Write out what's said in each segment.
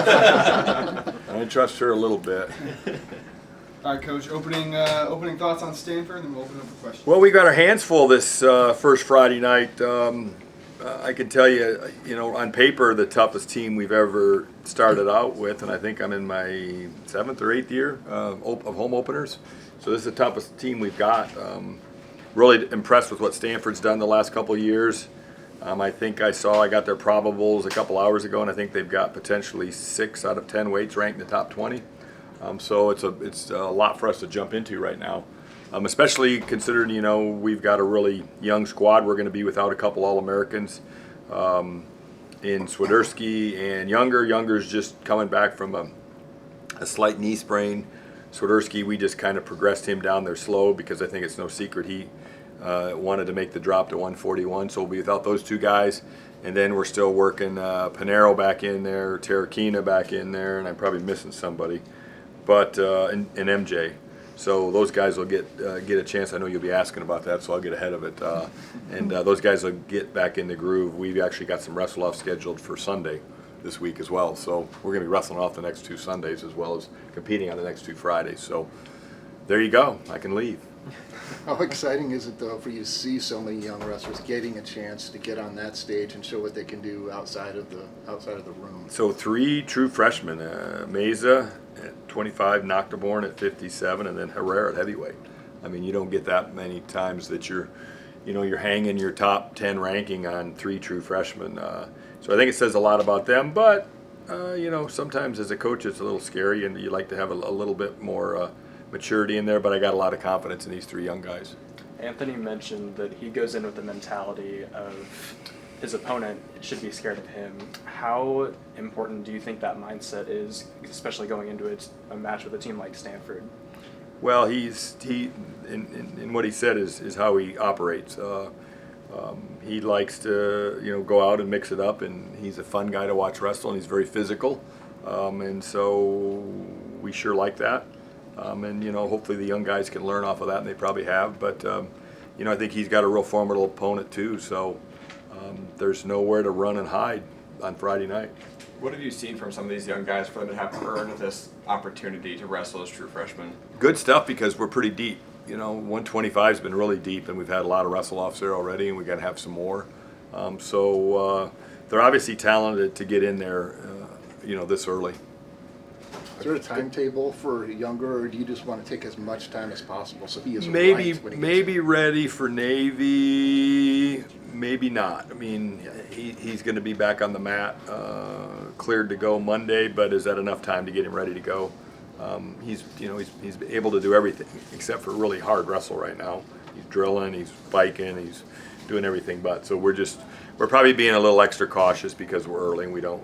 I trust her a little bit. All right, Coach. Opening thoughts on Stanford, and then we'll open up for questions. Well, we got our hands full this first Friday night. I can tell you, on paper, the toughest team we've ever started out with, and I think I'm in my 7th or 8th year of home openers. So this is the toughest team we've got. Really impressed with what Stanford's done the last couple of years. I think I got their probables a couple hours ago, and I think they've got potentially 6 out of 10 weights ranked in the top 20. So it's a lot for us to jump into right now. Especially considering, we've got a really young squad. We're going to be without a couple All-Americans in Swiderski and Younger. Younger's just coming back from a slight knee sprain. Swiderski, we just kind of progressed him down there slow because I think it's no secret he wanted to make the drop to 141. So we'll be without those two guys. And then we're still working Panero back in there, Terrakina back in there, and I'm probably missing somebody. But and MJ. So those guys will get a chance. I know you'll be asking about that, so I'll get ahead of it. And those guys will get back in the groove. We've actually got some wrestle-off scheduled for Sunday this week as well. So we're going to be wrestling off the next 2 Sundays as well as competing on the next 2 Fridays. So there you go. I can leave. How exciting is it, though, for you to see so many young wrestlers getting a chance to get on that stage and show what they can do outside of the room? So 3 true freshmen, Meza at 25, Nocturborn at 57, and then Herrera at heavyweight. I mean, you don't get that many times that you're hanging your top 10 ranking on 3 true freshmen. So I think it says a lot about them, but sometimes as a coach it's a little scary, and you like to have a little bit more maturity in there, but I got a lot of confidence in these 3 young guys. Anthony mentioned that he goes in with the mentality of his opponent should be scared of him. How important do you think that mindset is, especially going into a match with a team like Stanford? Well, in what he said is how he operates. He likes to go out and mix it up, and he's a fun guy to watch wrestle, and he's very physical, and so we sure like that. And hopefully the young guys can learn off of that, and they probably have. But I think he's got a real formidable opponent too. So there's nowhere to run and hide on Friday night. What have you seen from some of these young guys for them to have earned this opportunity to wrestle as true freshmen? Good stuff, because we're pretty deep. 125's been really deep, and we've had a lot of wrestle-offs there already, and we got to have some more. So they're obviously talented to get in there, this early. Is there a timetable for Younger, or do you just want to take as much time as possible so he is maybe ready for Navy, maybe not. I mean, he's going to be back on the mat, cleared to go Monday, but is that enough time to get him ready to go? He's able to do everything except for really hard wrestle right now. He's drilling, he's biking, he's doing everything but. So we're probably being a little extra cautious because we're early, and we don't,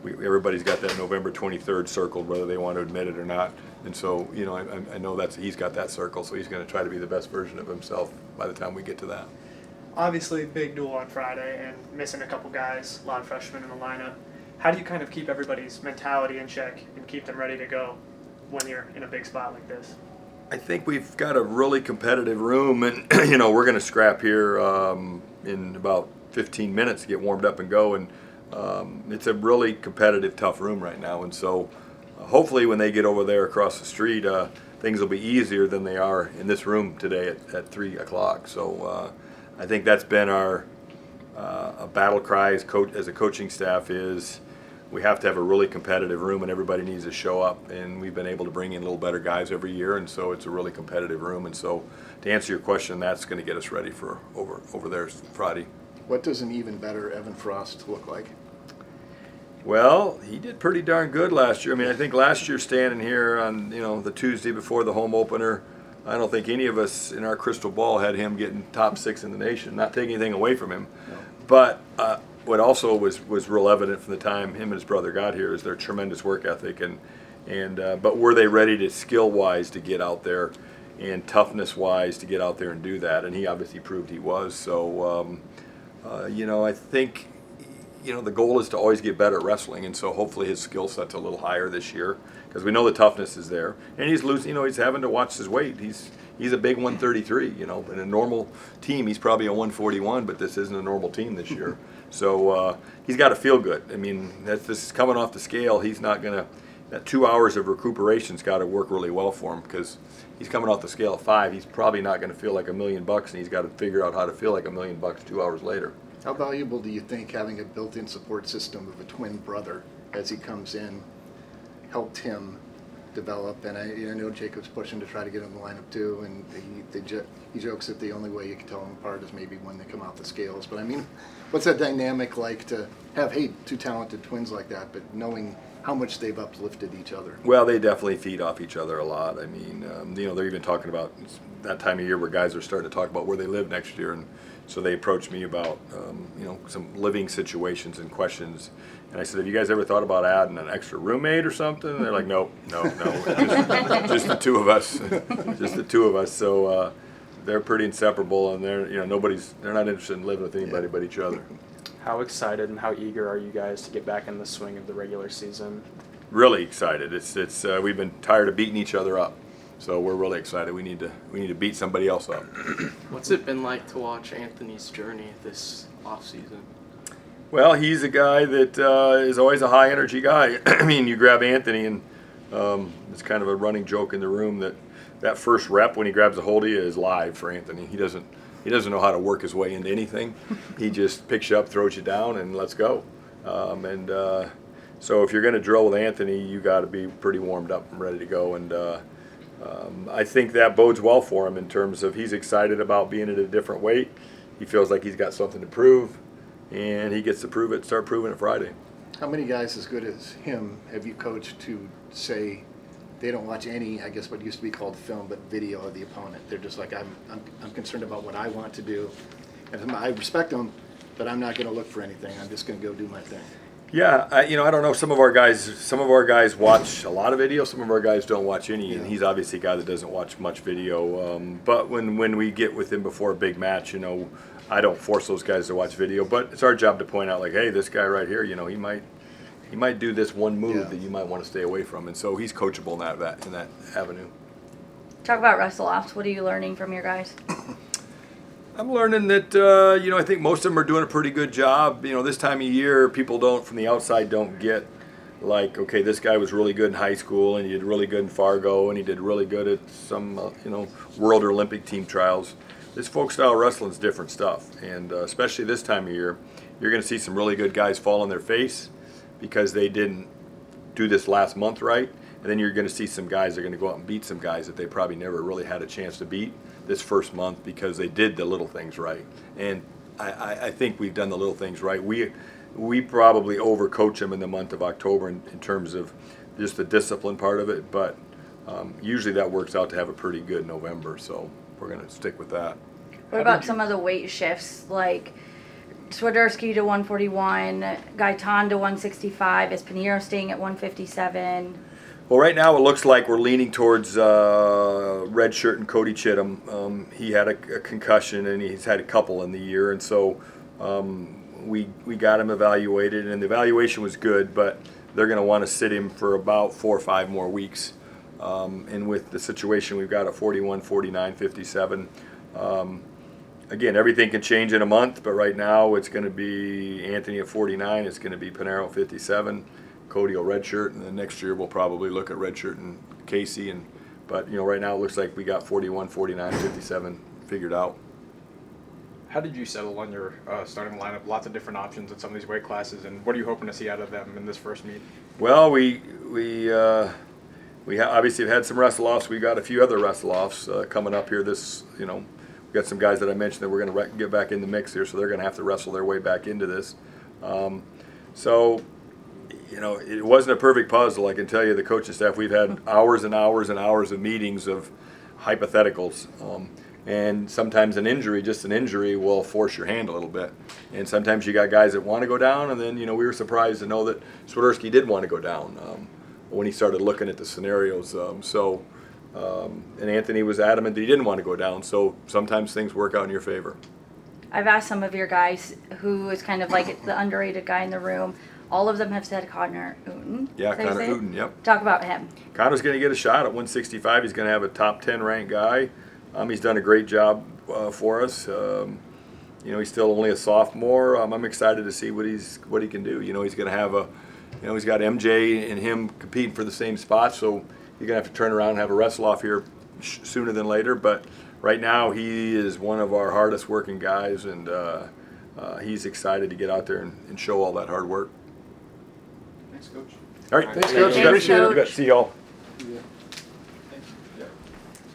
everybody's got that November 23rd circled, whether they want to admit it or not. And so, I know he's got that circle, so he's going to try to be the best version of himself by the time we get to that. Obviously, big duel on Friday, and missing a couple guys, a lot of freshmen in the lineup. How do you kind of keep everybody's mentality in check and keep them ready to go when you're in a big spot like this? I think we've got a really competitive room, and we're going to scrap here in about 15 minutes to get warmed up and go. And it's a really competitive, tough room right now. And so hopefully when they get over there across the street, things will be easier than they are in this room today at 3 o'clock. So I think that's been our battle cry as a coaching staff is we have to have a really competitive room, and everybody needs to show up. And we've been able to bring in a little better guys every year, and so it's a really competitive room. And so to answer your question, that's going to get us ready for over there Friday. What does an even better Evan Frost look like? Well, he did pretty darn good last year. I mean, I think last year standing here on the Tuesday before the home opener, I don't think any of us in our crystal ball had him getting top 6 in the nation. Not taking anything away from him, no. But what also was real evident from the time him and his brother got here is their tremendous work ethic, but were they ready to skill-wise to get out there and toughness-wise to get out there and do that? And he obviously proved he was. So I think. The goal is to always get better at wrestling, and so hopefully his skill set's a little higher this year because we know the toughness is there. And he's losing. He's having to watch his weight. He's he's a big 133. You know, in a normal team, he's probably a 141, but this isn't a normal team this year. So he's got to feel good. I mean, this is coming off the scale. He's not gonna. That 2 hours of recuperation's got to work really well for him because he's coming off the scale of 5. He's probably not going to feel like $1 million, and he's got to figure out how to feel like $1 million 2 hours later. How valuable do you think having a built-in support system of a twin brother as he comes in helped him develop? And I know Jacob's pushing to try to get him in the lineup too, and he jokes that the only way you can tell them apart is maybe when they come off the scales. But I mean, what's that dynamic like to have, hey, two talented twins like that, but knowing how much they've uplifted each other? Well, they definitely feed off each other a lot. I mean, you know, they're even talking about that time of year where guys are starting to talk about where they live next year, and so they approached me about, you know, some living situations and questions. And I said, have you guys ever thought about adding an extra roommate or something? And they're like, no, just the two of us, just the two of us. So they're pretty inseparable, and they're not interested in living with anybody but each other. How excited and how eager are you guys to get back in the swing of the regular season? Really excited. It's we've been tired of beating each other up, so we're really excited. We need to beat somebody else up. What's it been like to watch Anthony's journey this offseason? Well, he's a guy that is always a high energy guy. I mean, you grab Anthony, and it's kind of a running joke in the room that first rep when he grabs a hold of you is live for Anthony. He doesn't know how to work his way into anything. He just picks you up, throws you down, and let's go. So if you're going to drill with Anthony, you got to be pretty warmed up and ready to go. And I think that bodes well for him in terms of he's excited about being at a different weight. He feels like he's got something to prove, and he gets to prove it. Start proving it Friday. How many guys as good as him have you coached to say they don't watch any, I guess what used to be called film, but video of the opponent? They're just like, I'm concerned about what I want to do, and I respect them, but I'm not going to look for anything. I'm just going to go do my thing. Yeah, I don't know. Some of our guys watch a lot of video. Some of our guys don't watch any, and he's obviously a guy that doesn't watch much video. But when we get with him before a big match, you know, I don't force those guys to watch video. But it's our job to point out, like, hey, this guy right here, you know, he might do this one move that you might want to stay away from, and so he's coachable in that avenue. Talk about wrestle-offs. What are you learning from your guys? I'm learning that I think most of them are doing a pretty good job. You know, this time of year, people from the outside don't get like, okay, this guy was really good in high school, and he did really good in Fargo, and he did really good at some World or Olympic team trials. This folk style wrestling is different stuff, and especially this time of year, you're going to see some really good guys fall on their face because they didn't do this last month right, and then you're going to see some guys that are going to go out and beat some guys that they probably never really had a chance to beat this first month because they did the little things right. And I think we've done the little things right. We probably overcoach them in the month of October in terms of just the discipline part of it, but usually that works out to have a pretty good November, so we're going to stick with that. What about some of the weight shifts, like Swiderski to 141, Gaitan to 165, is Pinheiro staying at 157? Well, right now it looks like we're leaning towards red shirt and Cody Chittum. He had a concussion, and he's had a couple in the year, and so we got him evaluated, and the evaluation was good, but they're going to want to sit him for about 4 or 5 more weeks. And with the situation we've got at 41, 49, 57, again, everything can change in a month, but right now it's going to be Anthony at 49, it's going to be Pinheiro at 57, Cody will redshirt, and then next year we'll probably look at redshirt and Casey. But right now it looks like we got 41, 49, 57 figured out. How did you settle on your starting lineup? Lots of different options in some of these weight classes, and what are you hoping to see out of them in this first meet? Well, we obviously have had some wrestle-offs. We got a few other wrestle-offs coming up here. We got some guys that I mentioned that we're going to get back in the mix here, so they're going to have to wrestle their way back into this. It wasn't a perfect puzzle. I can tell you, the coaching staff, we've had hours and hours and hours of meetings of hypotheticals. And sometimes just an injury will force your hand a little bit. And sometimes you got guys that want to go down, and then, we were surprised to know that Swiderski did want to go down when he started looking at the scenarios. And Anthony was adamant that he didn't want to go down, so sometimes things work out in your favor. I've asked some of your guys who is kind of like the underrated guy in the room. All of them have said Connor Uten. Yeah, Connor Uten, yep. Talk about him. Connor's going to get a shot at 165. He's going to have a top 10 ranked guy. He's done a great job for us. He's still only a sophomore. I'm excited to see what he can do. He's going to have he's got MJ and him competing for the same spot, so you're going to have to turn around and have a wrestle off here sooner than later. But right now, he is one of our hardest working guys, and he's excited to get out there and show all that hard work. Thanks, Coach. All right, Thanks, Coach. You bet. Appreciate it. You bet. See y'all.